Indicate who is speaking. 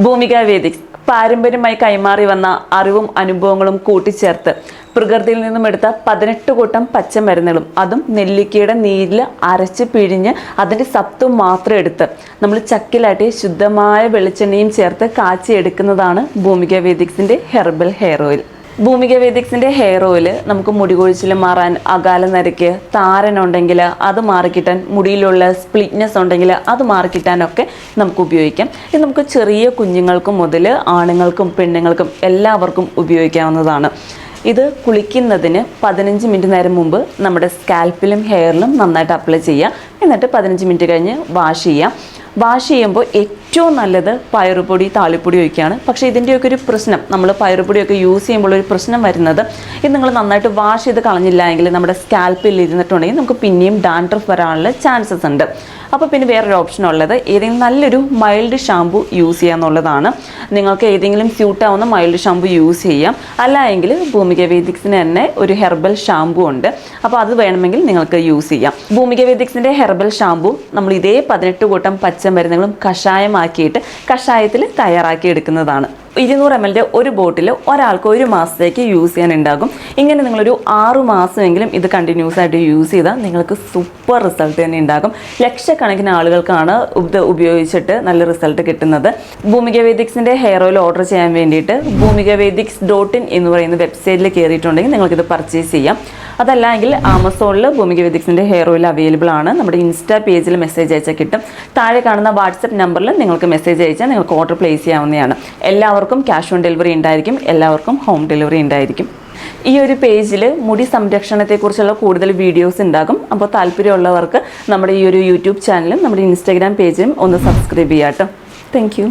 Speaker 1: ഭൂമിക വേദിക്സ് പാരമ്പര്യമായി കൈമാറി വന്ന അറിവും അനുഭവങ്ങളും കൂട്ടിച്ചേർത്ത് പ്രകൃതിയിൽ നിന്നും എടുത്ത 18 കൂട്ടം പച്ചമരുന്നുകളും അതും നെല്ലിക്കയുടെ നീരിൽ അരച്ച് പിഴിഞ്ഞ് അതിൻ്റെ സത്തും മാത്രം എടുത്ത് നമ്മൾ ചക്കിലാട്ടി ശുദ്ധമായ വെളിച്ചെണ്ണയും ചേർത്ത് കാച്ചിയെടുക്കുന്നതാണ് ഭൂമിക വേദിക്സിൻ്റെ ഹെർബൽ ഹെയർ ഓയിൽ. ഭൂമിക വേദിക്സിൻ്റെ ഹെയർ ഓയിൽ നമുക്ക് മുടി കൊഴിച്ചിൽ മാറാൻ, അകാല നരയ്ക്ക്, താരനുണ്ടെങ്കിൽ അത് മാറിക്കിട്ടാൻ, മുടിയിലുള്ള സ്പ്ലിറ്റ്നെസ് ഉണ്ടെങ്കിൽ അത് മാറിക്കിട്ടാനൊക്കെ നമുക്ക് ഉപയോഗിക്കാം. ഇത് നമുക്ക് ചെറിയ കുഞ്ഞുങ്ങൾക്കും മുതൽ ആണുങ്ങൾക്കും പെണ്ണുങ്ങൾക്കും എല്ലാവർക്കും ഉപയോഗിക്കാവുന്നതാണ്. ഇത് കുളിക്കുന്നതിന് 15 മിനിറ്റ് നേരം മുമ്പ് നമ്മുടെ സ്കാൽപ്പിലും ഹെയറിലും നന്നായിട്ട് അപ്ലൈ ചെയ്യുക. എന്നിട്ട് 15 മിനിറ്റ് കഴിഞ്ഞ് വാഷ് ചെയ്യാം. വാഷ് ചെയ്യുമ്പോൾ ഏറ്റവും നല്ലത് പയറുപൊടി, താളിപ്പൊടി ഒക്കെയാണ്. പക്ഷേ ഇതിൻ്റെയൊക്കെ ഒരു പ്രശ്നം, നമ്മൾ പയറുപൊടിയൊക്കെ യൂസ് ചെയ്യുമ്പോൾ ഒരു പ്രശ്നം വരുന്നത്, ഇത് നിങ്ങൾ നന്നായിട്ട് വാഷ് ചെയ്ത് കളഞ്ഞില്ല എങ്കിൽ നമ്മുടെ സ്കാൽപ്പിൽ ഇരുന്നിട്ടുണ്ടെങ്കിൽ നമുക്ക് പിന്നെയും ഡാൻഡ്രഫ് വരാനുള്ള ചാൻസസ് ഉണ്ട്. അപ്പോൾ പിന്നെ വേറൊരു ഓപ്ഷൻ ഉള്ളത് ഏതെങ്കിലും നല്ലൊരു മൈൽഡ് ഷാമ്പു യൂസ് ചെയ്യുക എന്നുള്ളതാണ്. നിങ്ങൾക്ക് ഏതെങ്കിലും സ്യൂട്ടാവുന്ന മൈൽഡ് ഷാമ്പു യൂസ് ചെയ്യാം. അല്ല എങ്കിൽ ഭൂമിക വേദിക്സിന് തന്നെ ഒരു ഹെർബൽ ഷാമ്പു ഉണ്ട്. അപ്പോൾ അത് വേണമെങ്കിൽ നിങ്ങൾക്ക് യൂസ് ചെയ്യാം. ഭൂമിക വേദിക്സിൻ്റെ ഹെർബൽ ഷാമ്പു നമ്മൾ ഇതേ 18 കൂട്ടം പച്ചമരുന്നുകളും കഷായമാക്കിയിട്ട് കഷായത്തിൽ തയ്യാറാക്കി എടുക്കുന്നതാണ്. 200 ml ഒരു ബോട്ടിൽ ഒരാൾക്ക് 1 മാസത്തേക്ക് യൂസ് ചെയ്യാനുണ്ടാകും. ഇങ്ങനെ നിങ്ങളൊരു 6 മാസമെങ്കിലും ഇത് കണ്ടിന്യൂസ് ആയിട്ട് യൂസ് ചെയ്താൽ നിങ്ങൾക്ക് സൂപ്പർ റിസൾട്ട് തന്നെ ഉണ്ടാകും. ലക്ഷക്കണക്കിന് ആളുകൾക്കാണ് ഇത് ഉപയോഗിച്ചിട്ട് നല്ല റിസൾട്ട് കിട്ടുന്നത്. ഭൂമിക വേദിക്സിൻ്റെ ഹെയർ ഓയിൽ ഓർഡർ ചെയ്യാൻ വേണ്ടിയിട്ട് bhumikavedics.in എന്ന് പറയുന്ന വെബ്സൈറ്റിൽ കയറിയിട്ടുണ്ടെങ്കിൽ നിങ്ങൾക്കിത് പർച്ചേസ് ചെയ്യാം. അതല്ല എങ്കിൽ ആമസോണിൽ ഭൂമിക വേദിക്സിൻ്റെ ഹെയർ ഓയിൽ അവൈലബിൾ ആണ്. നമ്മുടെ ഇൻസ്റ്റാ പേജിൽ മെസ്സേജ് അയച്ചാൽ കിട്ടും. താഴെ കാണുന്ന വാട്സപ്പ് നമ്പറിൽ നിങ്ങൾക്ക് മെസ്സേജ് അയച്ചാൽ നിങ്ങൾക്ക് ഓർഡർ പ്ലേസ് ചെയ്യാവുന്നതാണ്. എല്ലാവർക്കും ക്യാഷ് ഓൺ ഡെലിവറി ഉണ്ടായിരിക്കും. എല്ലാവർക്കും ഹോം ഡെലിവറി ഉണ്ടായിരിക്കും. ഈ ഒരു പേജിൽ മുടി സംരക്ഷണത്തെക്കുറിച്ചുള്ള കൂടുതൽ വീഡിയോസ് ഉണ്ടാകും. അപ്പോൾ താല്പര്യമുള്ളവർക്ക് നമ്മുടെ ഈ ഒരു യൂട്യൂബ് ചാനലും നമ്മുടെ ഇൻസ്റ്റാഗ്രാം പേജിലും ഒന്ന് സബ്സ്ക്രൈബ് ചെയ്യാം കേട്ടോ. Thank you.